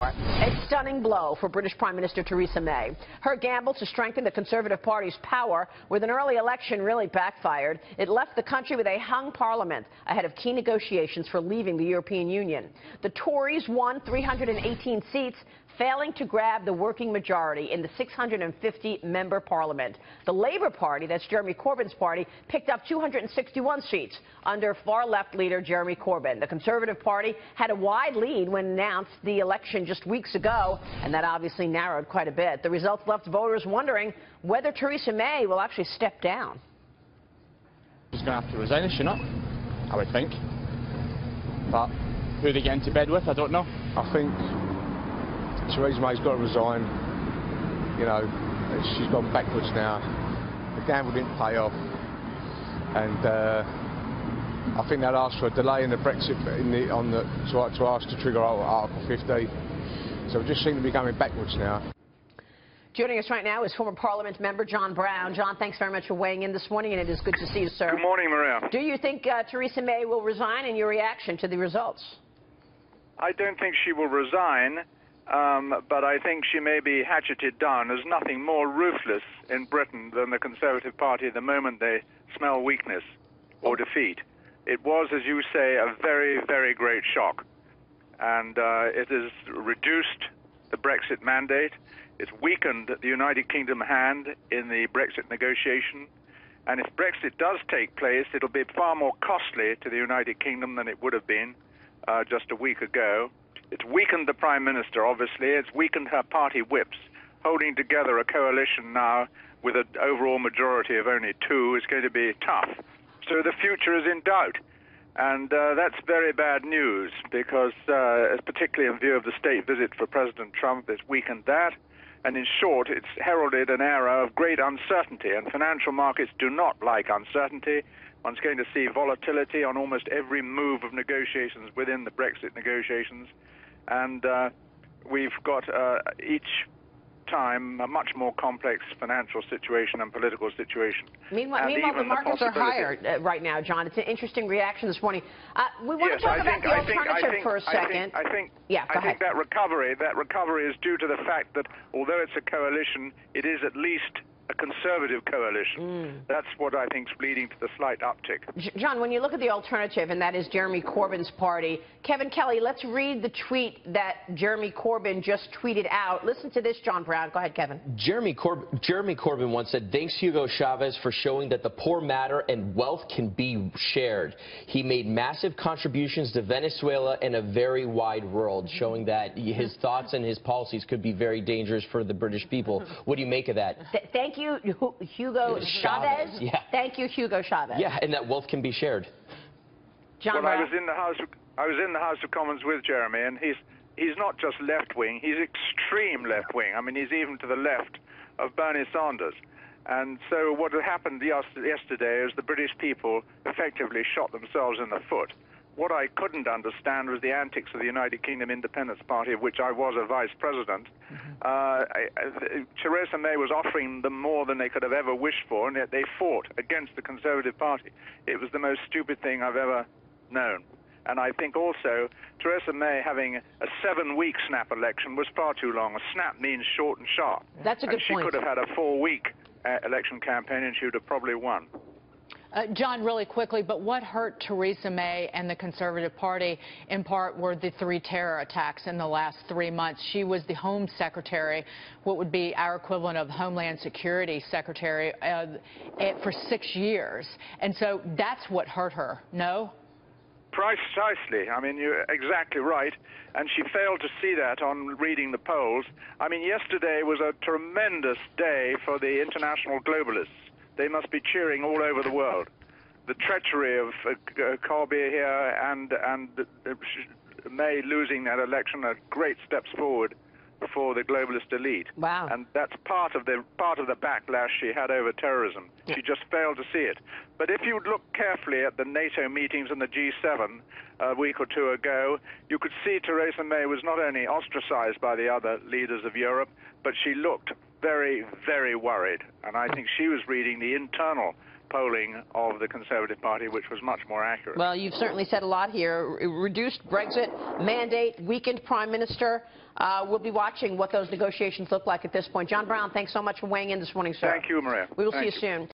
A stunning blow for British Prime Minister Theresa May. Her gamble to strengthen the Conservative Party's power with an early election really backfired. It left the country with a hung parliament ahead of key negotiations for leaving the European Union. The Tories won 318 seats, failing to grab the working majority in the 650-member parliament. The Labour Party, that's Jeremy Corbyn's party, picked up 261 seats under far-left leader Jeremy Corbyn. The Conservative Party had a wide lead when announced the election just weeks ago, and that obviously narrowed quite a bit. The results left voters wondering whether Theresa May will actually step down. She's going to have to resign, is she not? I would think. But who they get into bed with, I don't know. I think Theresa May's got to resign. You know, she's gone backwards now. The gamble didn't pay off, and I think they'll ask for a delay in the Brexit to ask to trigger Article 50. So we just seem to be going backwards now. Joining us right now is former Parliament member John Browne. John, thanks very much for weighing in this morning, and it is good to see you, sir. Good morning, Maria. Do you think Theresa May will resign, in your reaction to the results? I don't think she will resign. But I think she may be hatcheted down. There's nothing more ruthless in Britain than the Conservative Party the moment they smell weakness or defeat. It was, as you say, a very, very great shock. And it has reduced the Brexit mandate. It's weakened the United Kingdom hand in the Brexit negotiation. And if Brexit does take place, it'll be far more costly to the United Kingdom than it would have been just a week ago. It's weakened the Prime Minister, obviously. It's weakened her party whips. Holding together a coalition now with an overall majority of only 2 is going to be tough. So the future is in doubt. And that's very bad news because, particularly in view of the state visit for President Trump, it's weakened that. And in short, it's heralded an era of great uncertainty. And financial markets do not like uncertainty. One's going to see volatility on almost every move of negotiations within the Brexit negotiations. And we've got each time a much more complex financial situation and political situation. Meanwhile the markets are higher right now, John. It's an interesting reaction this morning. We want to talk about the alternative for a second. I think that recovery is due to the fact that although it's a coalition, it is at least a conservative coalition. That's what I think is leading to the slight uptick. John, when you look at the alternative, and that is Jeremy Corbyn's party, Kevin Kelly, let's read the tweet that Jeremy Corbyn just tweeted out. Listen to this, John Browne. Go ahead, Kevin. Jeremy Corbyn once said, "Thanks Hugo Chavez for showing that the poor matter and wealth can be shared. He made massive contributions to Venezuela and a very wide world," showing that his thoughts and his policies could be very dangerous for the British people. What do you make of that? Thank you, Hugo Chavez. Yeah. Thank you, Hugo Chavez. Yeah, and that wealth can be shared. John, well, I was in the House of Commons with Jeremy, and he's not just left-wing, he's extreme left-wing. I mean, he's even to the left of Bernie Sanders. And so what had happened yesterday is the British people effectively shot themselves in the foot. What I couldn't understand was the antics of the United Kingdom Independence Party, of which I was a vice president. Theresa May was offering them more than they could have ever wished for, and yet they fought against the Conservative Party. It was the most stupid thing I've ever known. And I think also Theresa May having a 7-week snap election was far too long. A snap means short and sharp. That's a good point. She could have had a 4-week election campaign, and she would have probably won. John, really quickly, but what hurt Theresa May and the Conservative Party in part were the 3 terror attacks in the last 3 months. She was the Home Secretary, what would be our equivalent of Homeland Security Secretary, for 6 years. And so that's what hurt her, no? Precisely. I mean, you're exactly right. And she failed to see that on reading the polls. I mean, yesterday was a tremendous day for the international globalists. They must be cheering all over the world. The treachery of Corbyn here and May losing that election are great steps forward for the globalist elite. Wow. And that's part of the backlash she had over terrorism. She just failed to see it. But if you look carefully at the NATO meetings and the G7 a week or 2 ago, you could see Theresa May was not only ostracized by the other leaders of Europe, but she looked very, very worried. And I think she was reading the internal polling of the Conservative Party, which was much more accurate. Well, you've certainly said a lot here. Reduced Brexit mandate, weakened Prime Minister. We'll be watching what those negotiations look like at this point. John Browne, thanks so much for weighing in this morning, sir. Thank you, Maria. We will Thank see you soon.